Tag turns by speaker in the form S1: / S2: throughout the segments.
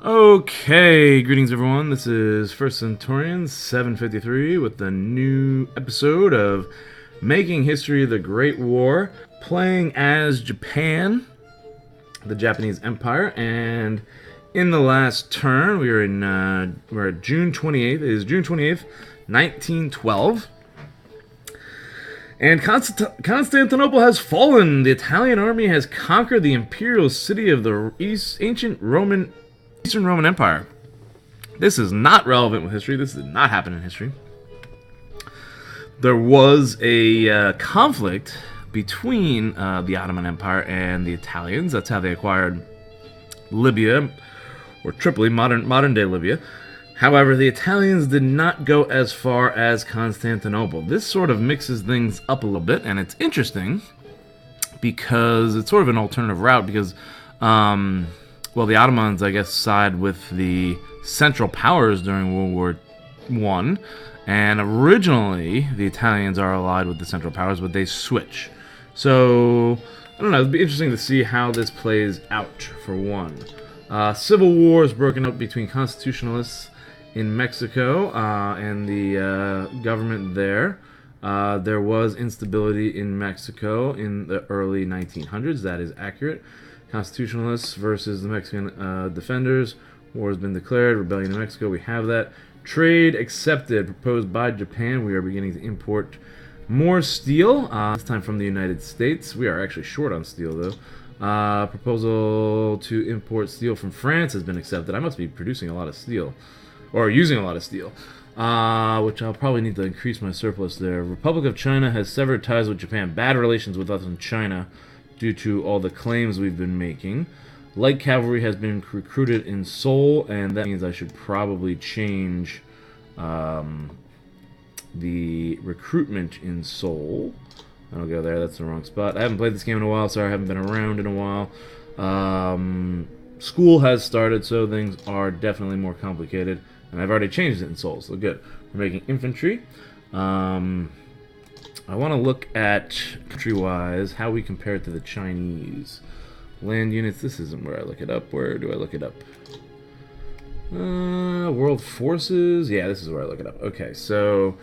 S1: Okay, greetings everyone. This is First Centurion 753 with the new episode of Making History the Great War, playing as Japan, the Japanese Empire, and in the last turn we're at June 28th. It is June 28th, 1912. And Constantinople has fallen. The Italian army has conquered the imperial city of the Eastern Roman Empire. This is not relevant with history. This did not happen in history. There was a conflict between the Ottoman Empire and the Italians. That's how they acquired Libya, or Tripoli, modern day Libya. However, the Italians did not go as far as Constantinople. This sort of mixes things up a little bit, and it's interesting because it's sort of an alternative route because, the Ottomans, I guess, side with the Central Powers during World War I, and originally the Italians are allied with the Central Powers, but they switch. So, I don't know, it'd be interesting to see how this plays out, for one. Civil war is broken up between constitutionalists in Mexico and the government there. There was instability in Mexico in the early 1900s. That is accurate. Constitutionalists versus the Mexican defenders. War has been declared. Rebellion in Mexico. We have that. Trade accepted. Proposed by Japan. We are beginning to import more steel. This time from the United States. We are actually short on steel, though. Proposal to import steel from France has been accepted. I must be producing a lot of steel. Or using a lot of steel, which I'll probably need to increase my surplus there. Republic of China has severed ties with Japan. Bad relations with us in China due to all the claims we've been making. Light cavalry has been recruited in Seoul, and that means I should probably change the recruitment in Seoul. I don't go there, that's the wrong spot. I haven't played this game in a while, sorry, I haven't been around in a while. School has started, so things are definitely more complicated. And I've already changed it in Seoul, so good. We're making infantry. I want to look at, country-wise, how we compare it to the Chinese. Land units, this isn't where I look it up. Where do I look it up? World forces? Yeah, this is where I look it up. Okay, so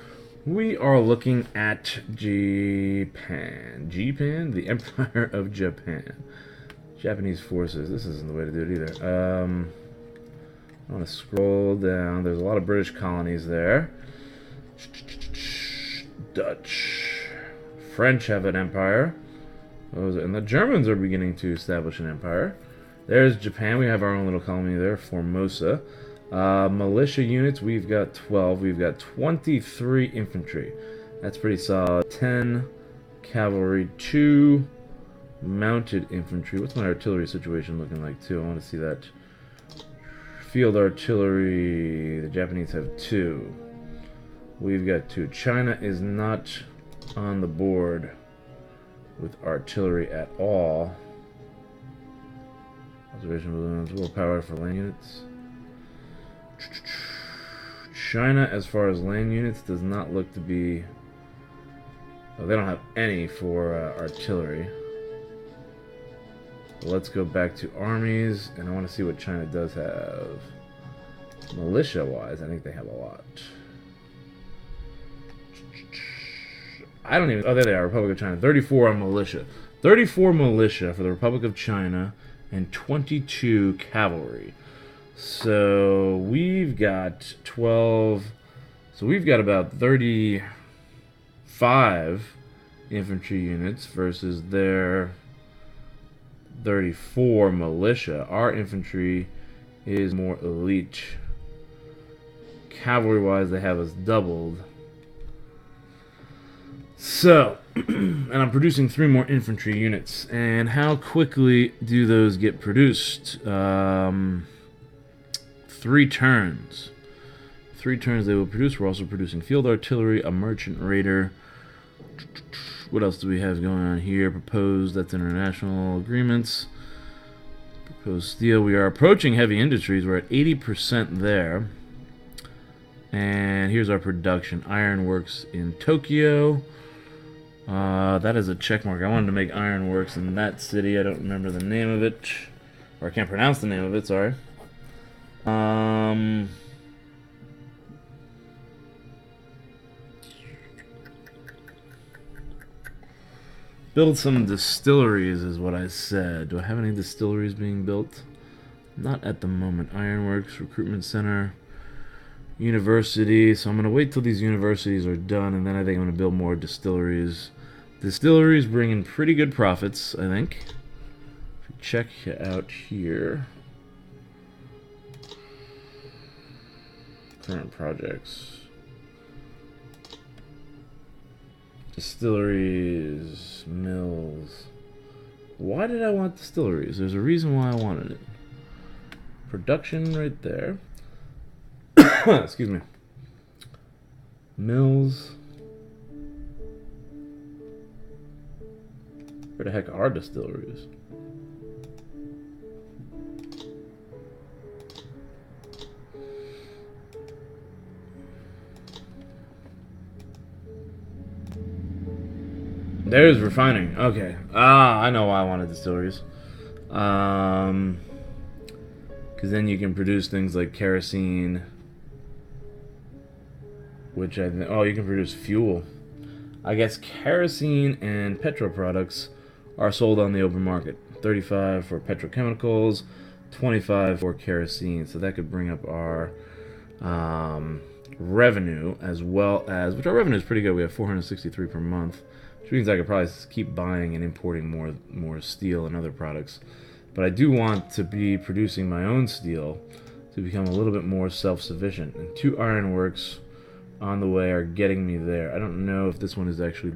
S1: we are looking at Japan. Japan? The Empire of Japan. Japanese forces. This isn't the way to do it either. I want to scroll down. There's a lot of British colonies there. Dutch. French have an empire. And the Germans are beginning to establish an empire. There's Japan. We have our own little colony there, Formosa. Militia units, we've got 12. We've got 23 infantry. That's pretty solid. 10 cavalry, 2 mounted infantry. What's my artillery situation looking like, too? I want to see that. Field artillery, the Japanese have 2. We've got 2. China is not on the board with artillery at all. Observation balloons, willpower for land units. China, as far as land units, does not look to be... Oh, they don't have any for artillery. Let's go back to armies, and I want to see what China does have. Militia-wise, I think they have a lot. I don't even... Oh, there they are, Republic of China. 34 on militia. 34 militia for the Republic of China, and 22 cavalry. So, we've got 12... So, we've got about 35 infantry units versus their 34 militia. Our infantry is more elite. Cavalry-wise, they have us doubled. So, and I'm producing 3 more infantry units. And how quickly do those get produced? 3 turns. 3 turns they will produce. We're also producing field artillery, a merchant raider. What else do we have going on here? Proposed, that's international agreements. Proposed steel. We are approaching heavy industries. We're at 80% there. And here's our production. Ironworks in Tokyo. That is a check mark. I wanted to make Ironworks in that city. I don't remember the name of it. Or I can't pronounce the name of it, sorry. Build some distilleries is what I said. Do I have any distilleries being built? Not at the moment. Ironworks, recruitment center, university. So I'm going to wait till these universities are done, and then I think I'm going to build more distilleries. Distilleries bring in pretty good profits, I think. If you check out here. Current projects. Distilleries, mills. Why did I want distilleries? There's a reason why I wanted it. Production right there. Excuse me. Mills. Where the heck are distilleries? There's refining. Okay. I know why I wanted distilleries. Because then you can produce things like kerosene, which I think. Oh, you can produce fuel. I guess kerosene and petrol products are sold on the open market. 35 for petrochemicals, 25 for kerosene. So that could bring up our revenue, as well as, which our revenue is pretty good. We have 463 per month. Which means I could probably keep buying and importing more steel and other products. But I do want to be producing my own steel to become a little bit more self-sufficient. And 2 ironworks on the way are getting me there. I don't know if this one is actually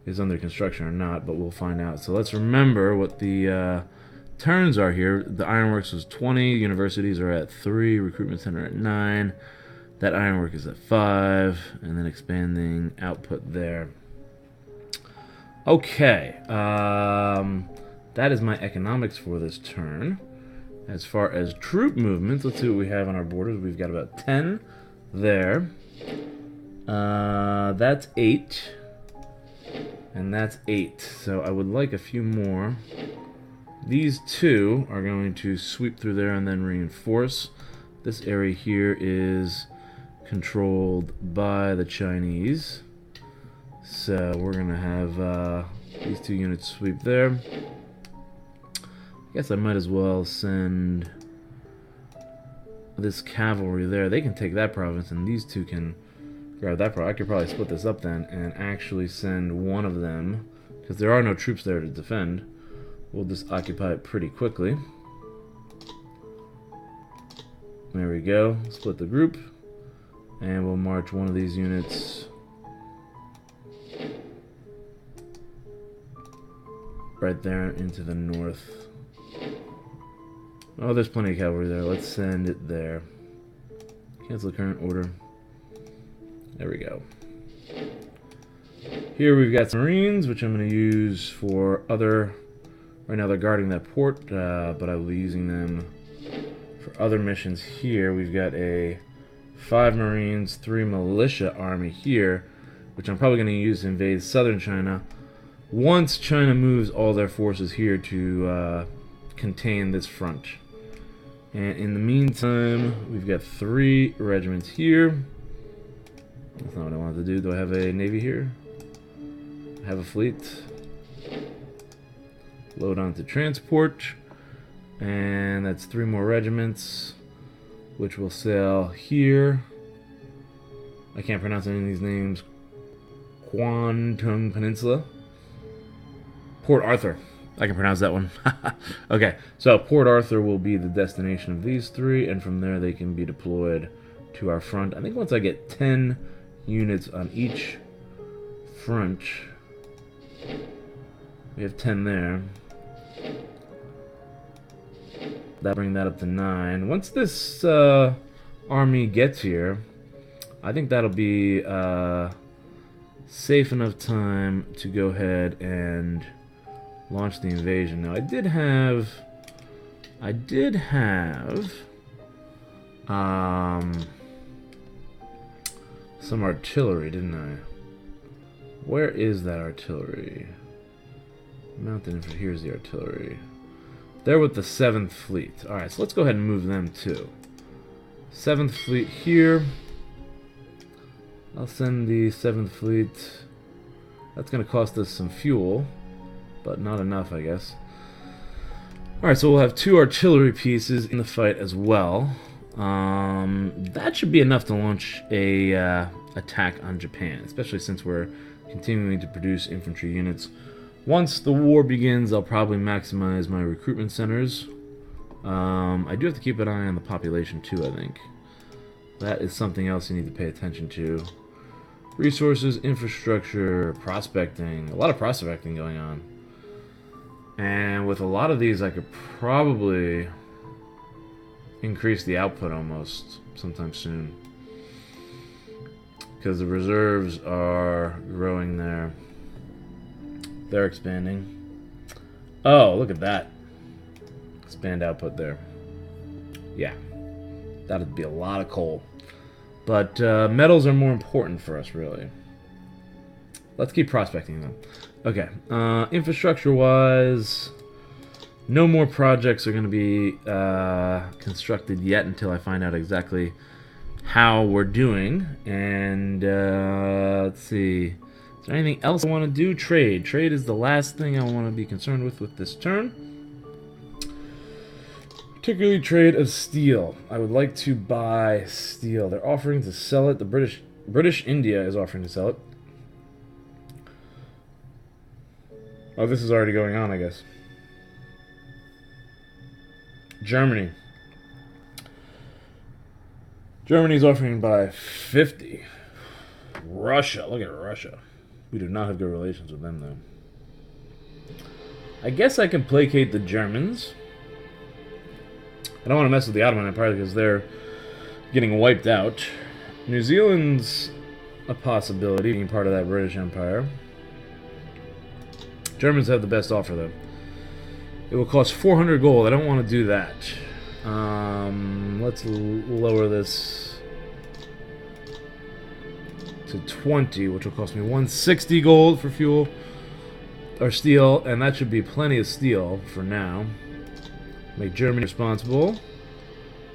S1: is under construction or not, but we'll find out. So let's remember what the turns are here. The ironworks was 20, universities are at 3, recruitment center at 9. That ironwork is at 5, and then expanding output there. Okay, that is my economics for this turn. As far as troop movements, let's see what we have on our borders. We've got about 10 there. That's 8. And that's 8. So I would like a few more. These 2 are going to sweep through there and then reinforce. This area here is controlled by the Chinese. So we're going to have these 2 units sweep there. I guess I might as well send this cavalry there. They can take that province, and these 2 can grab that province. I could probably split this up then and actually send one of them, because there are no troops there to defend. We'll just occupy it pretty quickly. There we go. Split the group. And we'll march one of these units right there into the north. Oh, there's plenty of cavalry there. Let's send it there. Cancel the current order. There we go. Here we've got some Marines, which I'm going to use for other... Right now they're guarding that port, but I will be using them for other missions here. We've got a 5 Marines, 3 militia army here, which I'm probably going to use to invade southern China once China moves all their forces here to contain this front. And in the meantime, we've got 3 regiments here. That's not what I wanted to do. Do I have a navy here? I have a fleet. Load onto transport. And that's 3 more regiments, which will sail here. I can't pronounce any of these names. Kwantung Peninsula. Port Arthur. I can pronounce that one. Okay, so Port Arthur will be the destination of these 3, and from there they can be deployed to our front. I think once I get 10 units on each front, we have 10 there. That'll bring that up to 9. Once this army gets here, I think that'll be safe enough time to go ahead and launch the invasion. Now I did have some artillery, didn't I? Where is that artillery? Mountain infantry. Here's the artillery. They're with the 7th Fleet. Alright, so let's go ahead and move them too. 7th Fleet here. I'll send the 7th Fleet. That's going to cost us some fuel, but not enough, I guess. Alright, so we'll have 2 artillery pieces in the fight as well. That should be enough to launch a attack on Japan, especially since we're continuing to produce infantry units. Once the war begins, I'll probably maximize my recruitment centers. I do have to keep an eye on the population too, I think. That is something else you need to pay attention to. Resources, infrastructure, prospecting. A lot of prospecting going on. And with a lot of these, I could probably increase the output almost sometime soon. Because the reserves are growing there. They're expanding. Oh, look at that. Expand output there. Yeah. That'd be a lot of coal. But metals are more important for us, really. Let's keep prospecting them. Okay. Infrastructure-wise, no more projects are going to be constructed yet until I find out exactly how we're doing. And let's see. Is there anything else I want to do? Trade. Trade is the last thing I want to be concerned with this turn. Particularly trade of steel. I would like to buy steel. They're offering to sell it. The British India is offering to sell it. Oh, this is already going on, I guess. Germany. Germany's offering by 50. Russia. Look at Russia. We do not have good relations with them, though. I guess I can placate the Germans. I don't want to mess with the Ottoman Empire because they're getting wiped out. New Zealand's a possibility, being part of that British Empire. Germans have the best offer, though. It will cost 400 gold. I don't want to do that. Let's lower this to 20, which will cost me 160 gold for fuel or steel, and that should be plenty of steel for now. Make Germany responsible,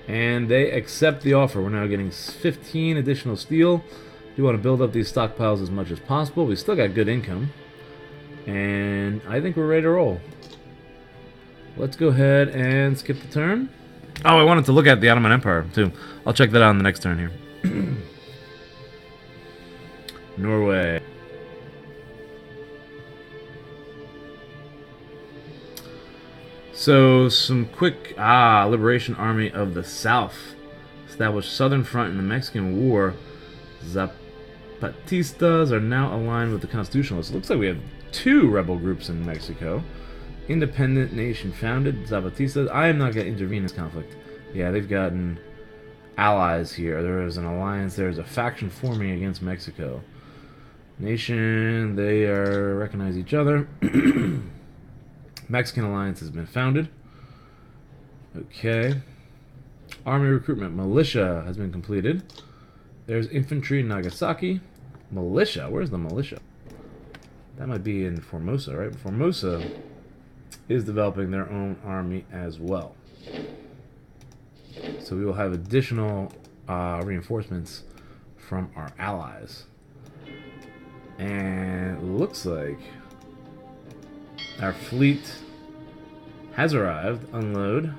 S1: and they accept the offer. We're now getting 15 additional steel. We want to build up these stockpiles as much as possible. We still got good income, and I think we're ready to roll. Let's go ahead and skip the turn. Oh, I wanted to look at the Ottoman Empire too. I'll check that out on the next turn here. Norway. So, some quick... Liberation Army of the South. Established Southern Front in the Mexican War. Zapatistas are now aligned with the Constitutionalists. It looks like we have 2 rebel groups in Mexico. Independent nation founded. Zapatistas. I am not going to intervene in this conflict. Yeah, they've gotten allies here. There is an alliance. There is a faction forming against Mexico. Nation. They recognize each other. Mexican alliance has been founded. Okay. Army recruitment. Militia has been completed. There's infantry in Nagasaki. Militia. Where's the militia? That might be in Formosa, right? Formosa is developing their own army as well. So we will have additional reinforcements from our allies. And it looks like our fleet has arrived. Unload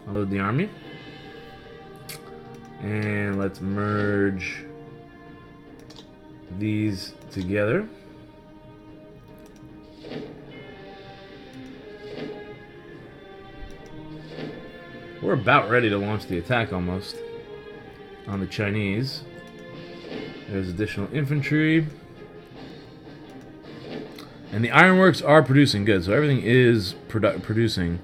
S1: the army. And let's merge these together. We're about ready to launch the attack almost on the Chinese. There's additional infantry. And the Ironworks are producing good, so everything is producing.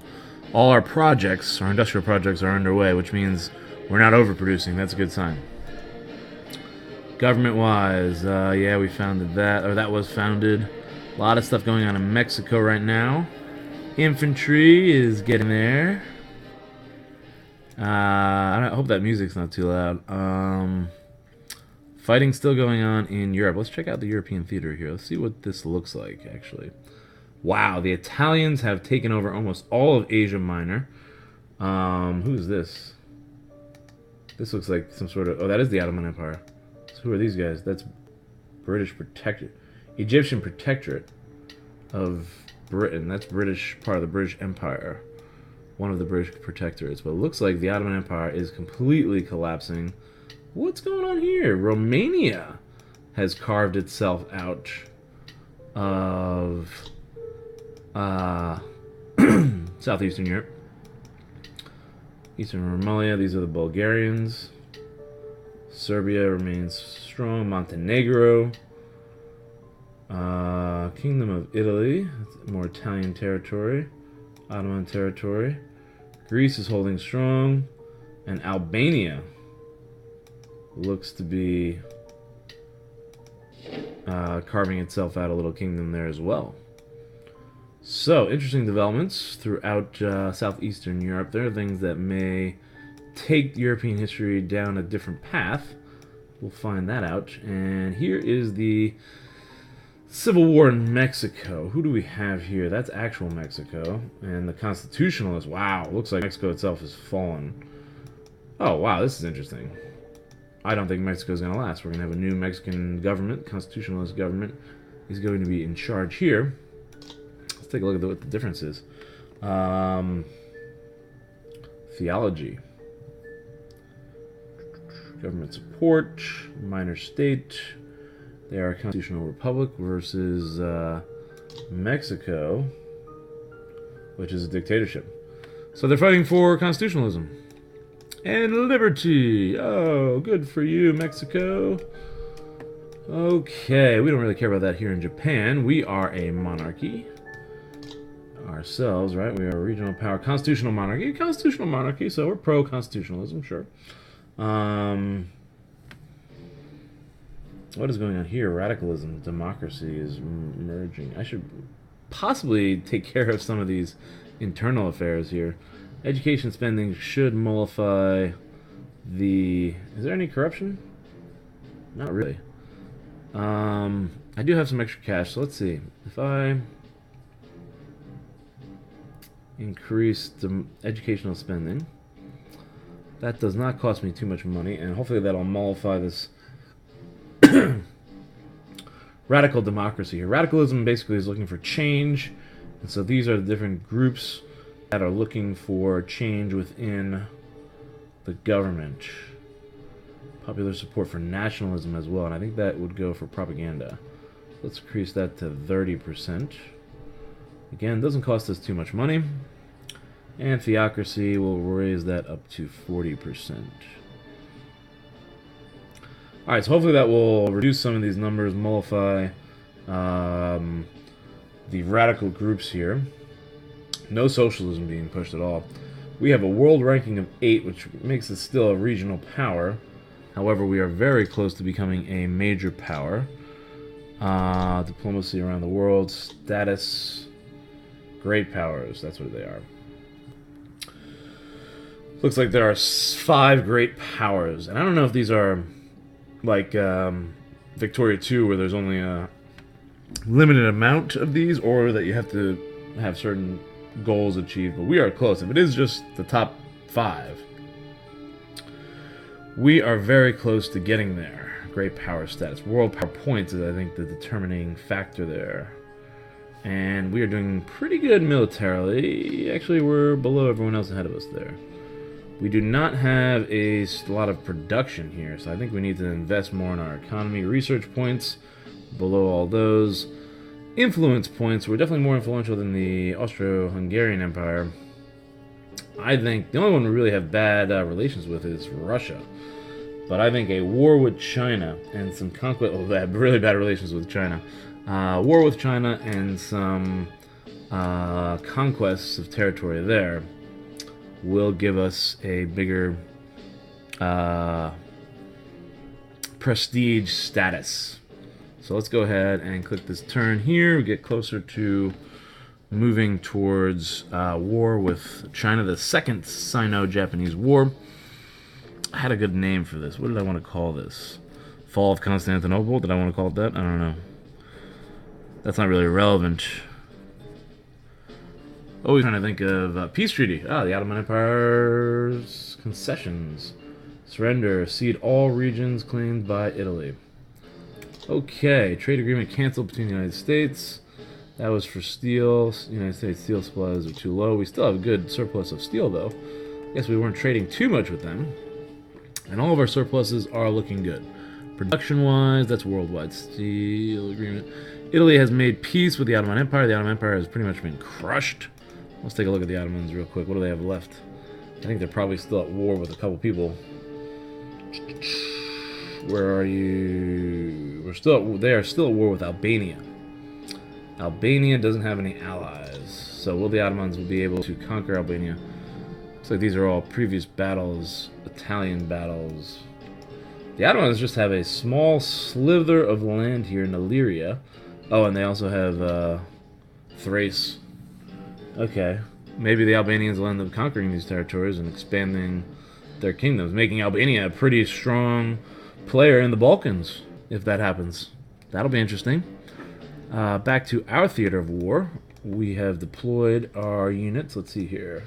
S1: All our projects, our industrial projects, are underway, which means we're not overproducing. That's a good sign. Government-wise, yeah, we founded that, or that was founded. A lot of stuff going on in Mexico right now. Infantry is getting there. I hope that music's not too loud. Fighting still going on in Europe. Let's check out the European theater here. Let's see what this looks like, actually. Wow, the Italians have taken over almost all of Asia Minor. Who's this? This looks like some sort of... Oh, that is the Ottoman Empire. So who are these guys? That's British Protectorate. Egyptian Protectorate of Britain. That's British, part of the British Empire. One of the British Protectorates. But it looks like the Ottoman Empire is completely collapsing. What's going on here? Romania has carved itself out of Southeastern Europe. Eastern Romania, these are the Bulgarians. Serbia remains strong. Montenegro. Kingdom of Italy, that's more Italian territory. Ottoman territory. Greece is holding strong. And Albania looks to be carving itself out a little kingdom there as well. So, interesting developments throughout southeastern Europe. There are things that may take European history down a different path. We'll find that out. And here is the Civil War in Mexico. Who do we have here? That's actual Mexico. And the Constitutionalists. Wow, looks like Mexico itself has fallen. Oh, wow, this is interesting. I don't think Mexico's going to last. We're going to have a new Mexican government, constitutionalist government, is going to be in charge here. Let's take a look at what the difference is. Theology. Government support, minor state. They are a constitutional republic versus Mexico, which is a dictatorship. So they're fighting for constitutionalism and liberty. Oh, good for you, Mexico. Okay, we don't really care about that here in Japan. We are a monarchy ourselves, right? We are a regional power, constitutional monarchy, so we're pro-constitutionalism, sure. What is going on here? Radicalism, democracy is merging. I should possibly take care of some of these internal affairs here. Education spending should mollify the... Is there any corruption? Not really. I do have some extra cash, so let's see. If I increase the educational spending, that does not cost me too much money, and hopefully that'll mollify this radical democracy here. Radicalism basically is looking for change, and so these are the different groups that are looking for change within the government. Popular support for nationalism as well, and I think that would go for propaganda. Let's increase that to 30%. Again, doesn't cost us too much money. And theocracy will raise that up to 40%. Alright, so hopefully that will reduce some of these numbers, mollify the radical groups here. No socialism being pushed at all. We have a world ranking of 8, which makes us still a regional power. However, we are very close to becoming a major power. Diplomacy around the world, status, great powers, that's what they are. Looks like there are 5 great powers, and I don't know if these are like Victoria II, where there's only a limited amount of these, or that you have to have certain goals achieved, but we are close. If it is just the top 5, we are very close to getting there. Great power status. World power points is, I think, the determining factor there. And we are doing pretty good militarily. Actually, we're below everyone else ahead of us there. We do not have a lot of production here, so I think we need to invest more in our economy. Research points, below all those. Influence points, we're definitely more influential than the Austro-Hungarian Empire. I think the only one we really have bad relations with is Russia. But I think a war with China and some conquest... Oh, they have really bad relations with China. War with China and some conquests of territory there will give us a bigger prestige status. So let's go ahead and click this turn here. We get closer to moving towards war with China, the second Sino-Japanese War. I had a good name for this. What did I want to call this? Fall of Constantinople? Did I want to call it that? I don't know. That's not really relevant. Always trying to think of peace treaty. Ah, the Ottoman Empire's concessions. Surrender. Cede all regions claimed by Italy. Okay, trade agreement canceled between the United States. That was for steel. United States steel supplies are too low. We still have a good surplus of steel, though. I guess we weren't trading too much with them. And all of our surpluses are looking good. Production-wise, that's worldwide steel agreement. Italy has made peace with the Ottoman Empire. The Ottoman Empire has pretty much been crushed. Let's take a look at the Ottomans real quick. What do they have left? I think they're probably still at war with a couple people. Where are you? They are still at war with Albania. Albania doesn't have any allies. So will the Ottomans be able to conquer Albania? Looks like these are all previous battles, Italian battles. The Ottomans just have a small slither of land here in Illyria. Oh, and they also have Thrace. Okay. Maybe the Albanians will end up conquering these territories and expanding their kingdoms, making Albania a pretty strong player in the Balkans, if that happens. That'll be interesting. Back to our theater of war. We have deployed our units. Let's see here.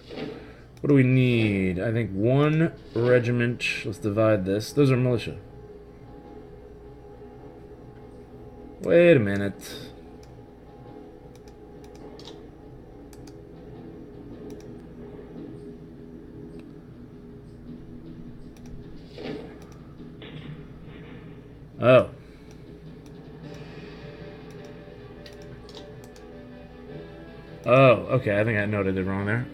S1: What do we need? I think 1 regiment. Let's divide this. Those are militia. Wait a minute. Oh. Oh, okay. I think I noted it wrong there.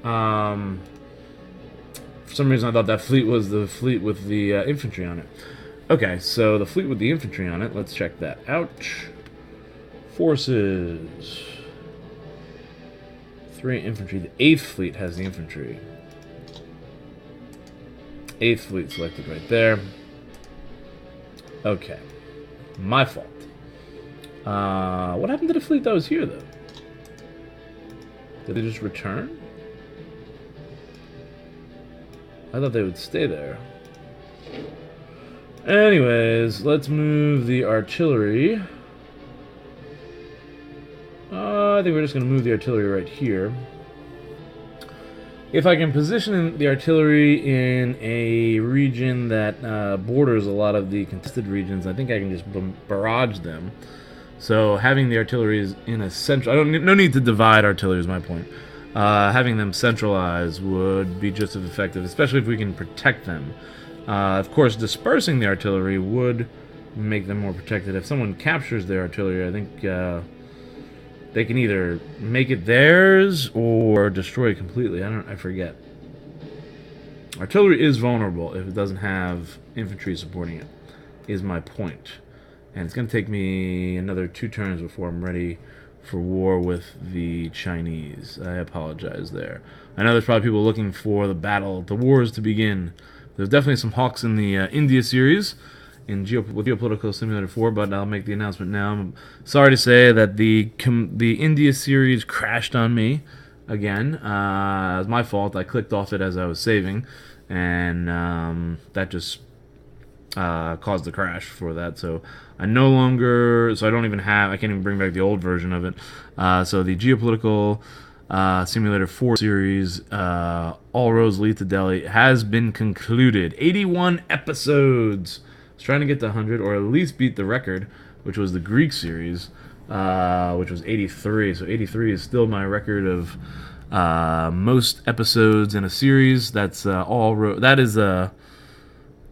S1: For some reason, I thought that fleet was the fleet with the infantry on it. Okay, so the fleet with the infantry on it. Let's check that out. Forces. 3 infantry. The 8th fleet has the infantry. 8th fleet selected right there. Okay. My fault. What happened to the fleet that was here, though? Did they just return? I thought they would stay there. Anyways, let's move the artillery. I think we're just going to move the artillery right here. If I can position the artillery in a region that borders a lot of the contested regions, I think I can just barrage them. So having the artillery is in a central... no need to divide artillery is my point. Having them centralized would be just as effective, especially if we can protect them. Of course, dispersing the artillery would make them more protected. If someone captures their artillery, I think they can either make it theirs or destroy it completely. I forget. Artillery is vulnerable if it doesn't have infantry supporting it, is my point. And it's going to take me another 2 turns before I'm ready for war with the Chinese. I apologize there. I know there's probably people looking for the wars to begin. There's definitely some hawks in the India series with Geopolitical Simulator 4, but I'll make the announcement now. I'm sorry to say that the India series crashed on me again. It was my fault. I clicked off it as I was saving, and that just caused the crash for that. So I don't even have, I can't even bring back the old version of it. So the Geopolitical Simulator 4 series, All Roads Lead to Delhi, has been concluded. 81 episodes. I was trying to get to 100, or at least beat the record, which was the Greek series, which was 83. So 83 is still my record of most episodes in a series. That's that is a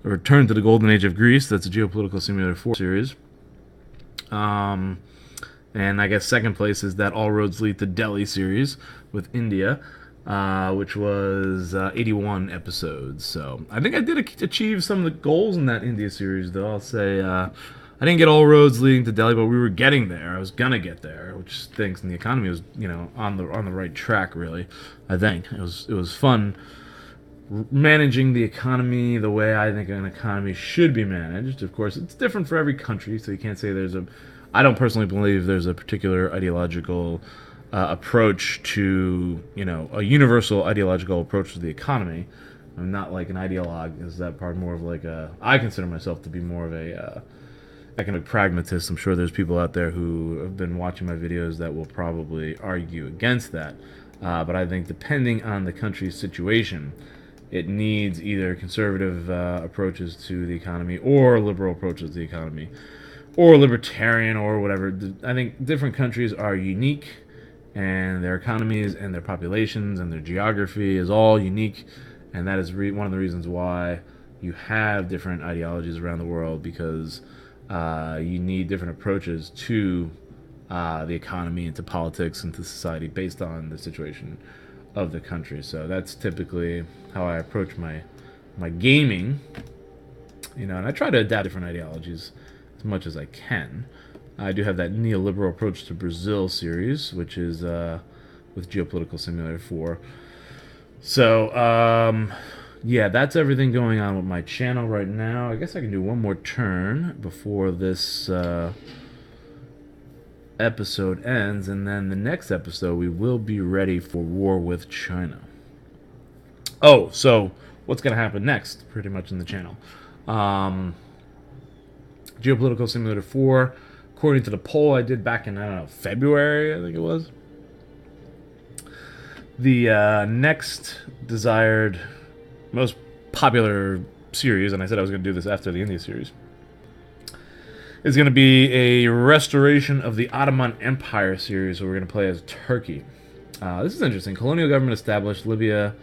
S1: Return to the Golden Age of Greece. That's a Geopolitical Simulator 4 series. And I guess second place is that All Roads Lead to Delhi series with India, which was 81 episodes. So I think I did achieve some of the goals in that India series, though. I'll say I didn't get all roads leading to Delhi, but we were getting there. I was gonna get there, which stinks. And the economy was, on the right track. Really, I think it was fun managing the economy the way I think an economy should be managed. Of course, it's different for every country, so you can't say I don't personally believe there's a particular ideological approach to, a universal ideological approach to the economy. I'm not like an ideologue, is that part more of like I consider myself to be more of a economic pragmatist. I'm sure there's people out there who have been watching my videos that will probably argue against that. But I think depending on the country's situation, it needs either conservative approaches to the economy or liberal approaches to the economy, or libertarian or whatever. I think different countries are unique, and their economies and their populations and their geography is all unique, and that is one of the reasons why you have different ideologies around the world, because you need different approaches to the economy and to politics and to society based on the situation of the country. So that's typically how I approach my gaming, and I try to adapt different ideologies as much as I can. I do have that neoliberal approach to Brazil series, which is with Geopolitical Simulator 4. So, yeah, that's everything going on with my channel right now. I guess I can do one more turn before this episode ends, and then the next episode we will be ready for war with China. Oh, so what's going to happen next, pretty much in the channel? Geopolitical Simulator 4, according to the poll I did back in, I don't know, February, I think it was. The next desired, most popular series, and I said I was going to do this after the India series, is going to be a restoration of the Ottoman Empire series, where we're going to play as Turkey. This is interesting. Colonial government established. Libya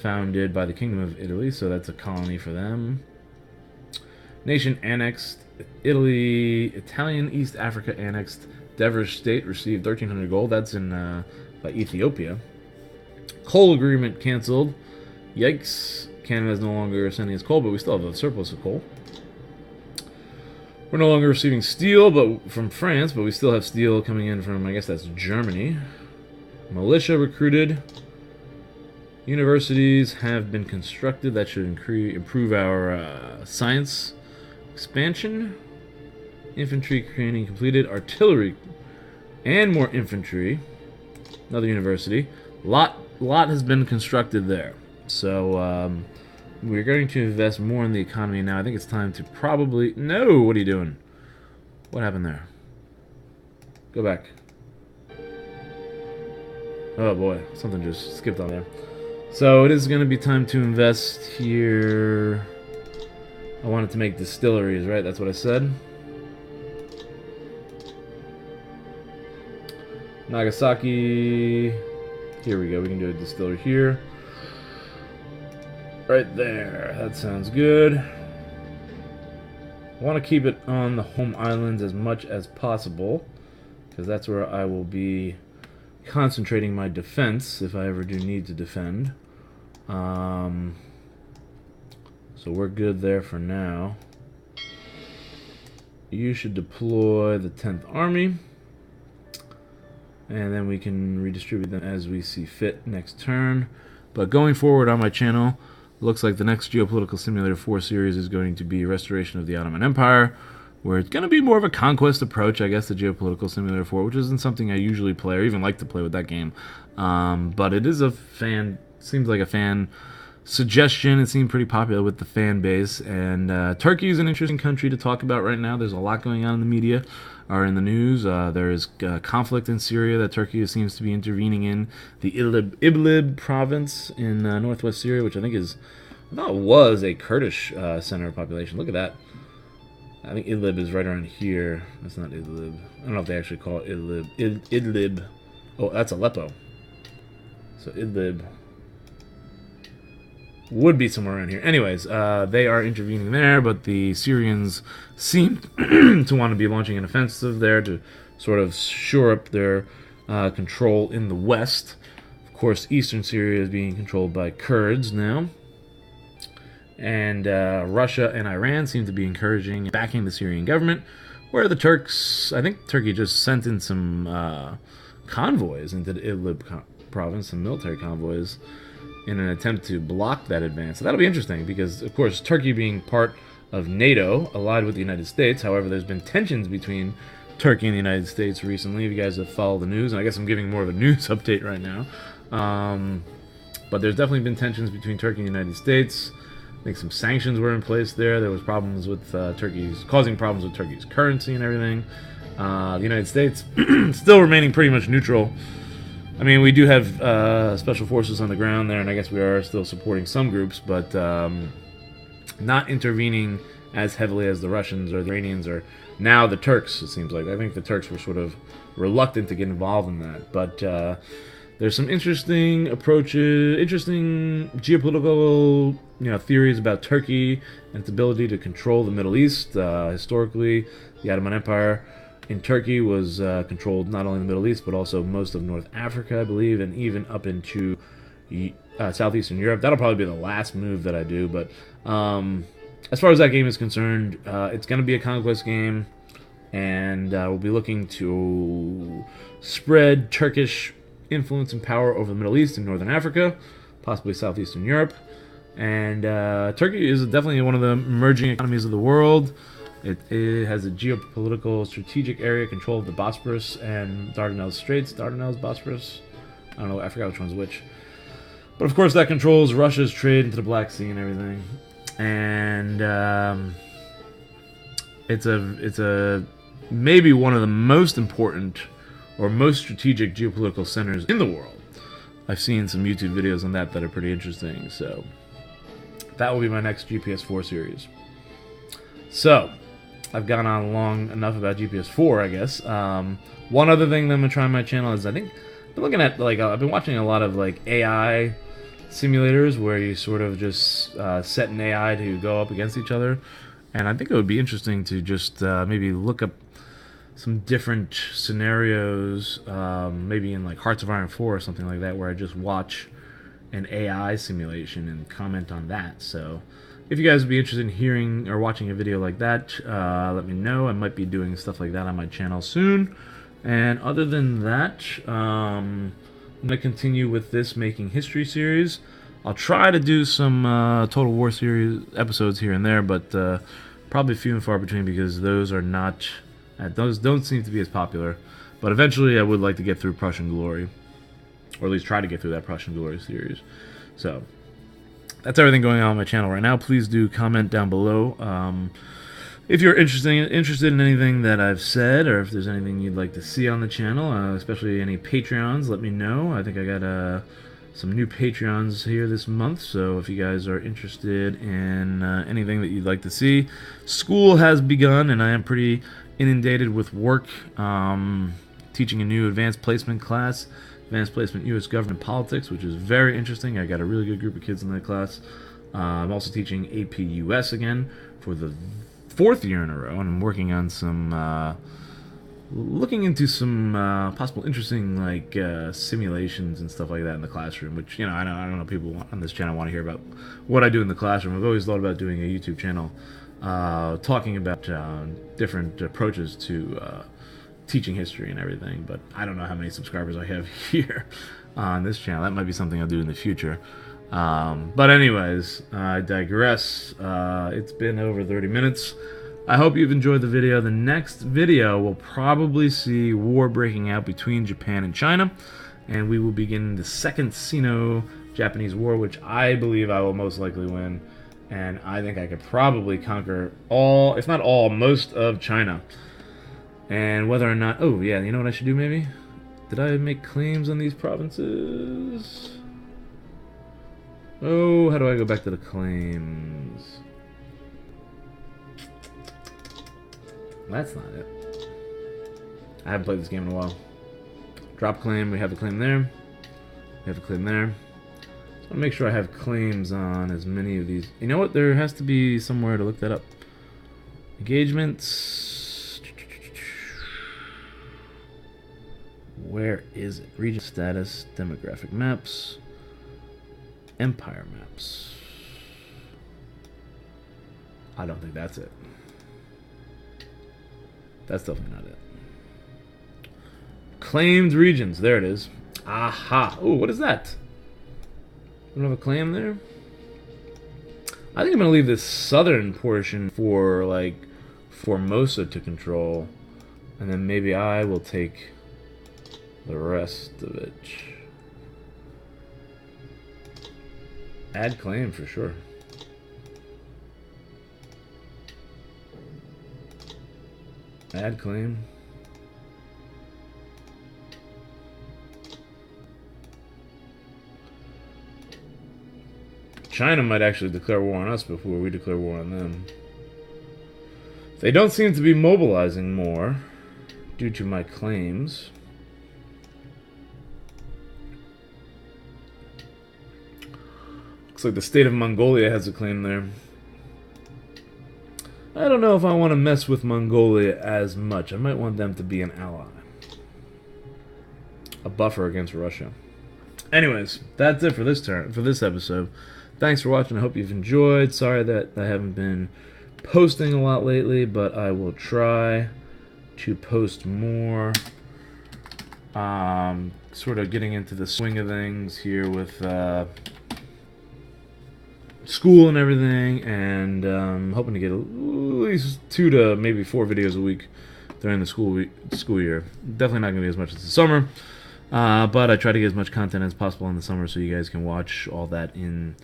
S1: founded by the Kingdom of Italy, so that's a colony for them. Nation annexed. Italy, Italian East Africa annexed. Deverish state received 1,300 gold. That's in by Ethiopia. Coal agreement canceled. Yikes. Canada is no longer sending us coal, but we still have a surplus of coal. We're no longer receiving steel from France, but we still have steel coming in from, I guess that's Germany. Militia recruited. Universities have been constructed. That should improve our science expansion. Infantry training completed. Artillery and more infantry. Another university. Lot has been constructed there. So we're going to invest more in the economy now. I think it's time to probably... No! What are you doing? What happened there? Go back. Oh boy, something just skipped on there. So it is going to be time to invest here. I wanted to make distilleries, right? That's what I said. Nagasaki. Here we go. We can do a distillery here. Right there. That sounds good. I want to keep it on the home islands as much as possible, because that's where I will be concentrating my defense if I ever do need to defend. So we're good there for now. You should deploy the 10th Army, and then we can redistribute them as we see fit next turn. But going forward on my channel, looks like the next Geopolitical Simulator 4 series is going to be Restoration of the Ottoman Empire, where it's going to be more of a conquest approach, I guess, to Geopolitical Simulator 4, which isn't something I usually play or even like to play with that game. But it is seems like a fan suggestion. It seemed pretty popular with the fan base, and Turkey is an interesting country to talk about right now. There's a lot going on in the media or in the news. There is conflict in Syria that Turkey seems to be intervening in. The Idlib province in northwest Syria, which I thought was a Kurdish center of population. Look at that. I think Idlib is right around here. That's not Idlib. I don't know if they actually call it Idlib. Idlib. Oh, that's Aleppo. So Idlib would be somewhere around here. Anyways, they are intervening there, but the Syrians seem to want to be launching an offensive there to sort of shore up their control in the west. Of course, eastern Syria is being controlled by Kurds now. And Russia and Iran seem to be encouraging and backing the Syrian government, where the Turks, I think Turkey just sent in some convoys into the Idlib province, some military convoys, in an attempt to block that advance. So that'll be interesting, because, of course, Turkey being part of NATO, allied with the United States. However, there's been tensions between Turkey and the United States recently, if you guys have followed the news, and I guess I'm giving more of a news update right now. But there's definitely been tensions between Turkey and the United States. I think some sanctions were in place there. There was problems with causing problems with Turkey's currency and everything. The United States still remaining pretty much neutral I mean, we do have special forces on the ground there, and I guess we are still supporting some groups, but not intervening as heavily as the Russians or the Iranians or now the Turks, it seems like. I think the Turks were sort of reluctant to get involved in that. But there's some interesting approaches, interesting geopolitical theories about Turkey and its ability to control the Middle East. Historically, the Ottoman Empire in Turkey was controlled not only the Middle East, but also most of North Africa, I believe, and even up into Southeastern Europe. That'll probably be the last move that I do, but as far as that game is concerned, it's going to be a conquest game, and we'll be looking to spread Turkish influence and power over the Middle East and Northern Africa, possibly Southeastern Europe. And Turkey is definitely one of the emerging economies of the world. It has a geopolitical strategic area control of the Bosporus and Dardanelles Straits. Dardanelles, Bosporus? I don't know, I forgot which one's which. But of course that controls Russia's trade into the Black Sea and everything. And it's a maybe one of the most important or most strategic geopolitical centers in the world. I've seen some YouTube videos on that are pretty interesting. So that will be my next GPS 4 series. So I've gone on long enough about GPS 4, I guess. One other thing that I'm gonna try on my channel is I've been looking at I've been watching a lot of AI simulators where you sort of just set an AI to go up against each other, and I think it would be interesting to just maybe look up some different scenarios, maybe in Hearts of Iron 4 or something like that, where I just watch an AI simulation and comment on that. So if you guys would be interested in hearing or watching a video like that, let me know. I might be doing stuff like that on my channel soon. And other than that, I'm going to continue with this Making History series. I'll try to do some Total War series episodes here and there, but probably few and far between because those don't seem to be as popular. But eventually I would like to get through Prussian Glory, or at least try to get through that Prussian Glory series. So that's everything going on my channel right now. Please do comment down below if you're interested in anything that I've said, or if there's anything you'd like to see on the channel, especially any Patreons. Let me know. I think I got some new Patreons here this month, so if you guys are interested in anything that you'd like to see. School has begun, and I am pretty inundated with work, teaching a new advanced placement class, Advanced Placement U.S. Government Politics, which is very interesting. I got a really good group of kids in that class. I'm also teaching AP US again for the 4th year in a row, and I'm working on some, looking into some possible interesting simulations and stuff like that in the classroom. Which I don't know people on this channel want to hear about what I do in the classroom. I've always thought about doing a YouTube channel talking about different approaches to teaching history and everything, but I don't know how many subscribers I have here on this channel. That might be something I'll do in the future. But anyways, I digress. It's been over 30 minutes. I hope you've enjoyed the video. The next video will probably see war breaking out between Japan and China, and we will begin the second Sino-Japanese War, which I believe I will most likely win, and I think I could probably conquer all, if not all, most of China. And whether or not... Oh, yeah, you know what I should do, maybe? Did I make claims on these provinces? Oh, how do I go back to the claims? That's not it. I haven't played this game in a while. Drop claim, we have a claim there. We have a claim there. So I want to make sure I have claims on as many of these. You know what? There has to be somewhere to look that up. Engagements... Where is it? Region status, demographic maps, empire maps. I don't think that's it. That's definitely not it. Claimed regions. There it is. Aha. Oh, what is that? We don't have a claim there? I think I'm going to leave this southern portion for, Formosa to control. And then maybe I will take the rest of it. Add claim for sure. Add claim. China might actually declare war on us before we declare war on them. They don't seem to be mobilizing more due to my claims. Looks like the state of Mongolia has a claim there. I don't know if I want to mess with Mongolia as much. I might want them to be an ally. A buffer against Russia. Anyways, that's it for this episode. Thanks for watching. I hope you've enjoyed. Sorry that I haven't been posting a lot lately, but I will try to post more. Sort of getting into the swing of things here with school and everything, and hoping to get at least 2 to maybe 4 videos a week during the school year. Definitely not going to be as much as the summer, but I try to get as much content as possible in the summer so you guys can watch all that in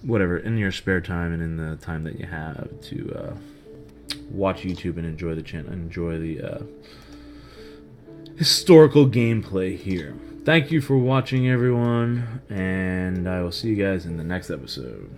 S1: in your spare time and in the time that you have to watch YouTube and enjoy the channel, enjoy the historical gameplay here. Thank you for watching, everyone, and I will see you guys in the next episode.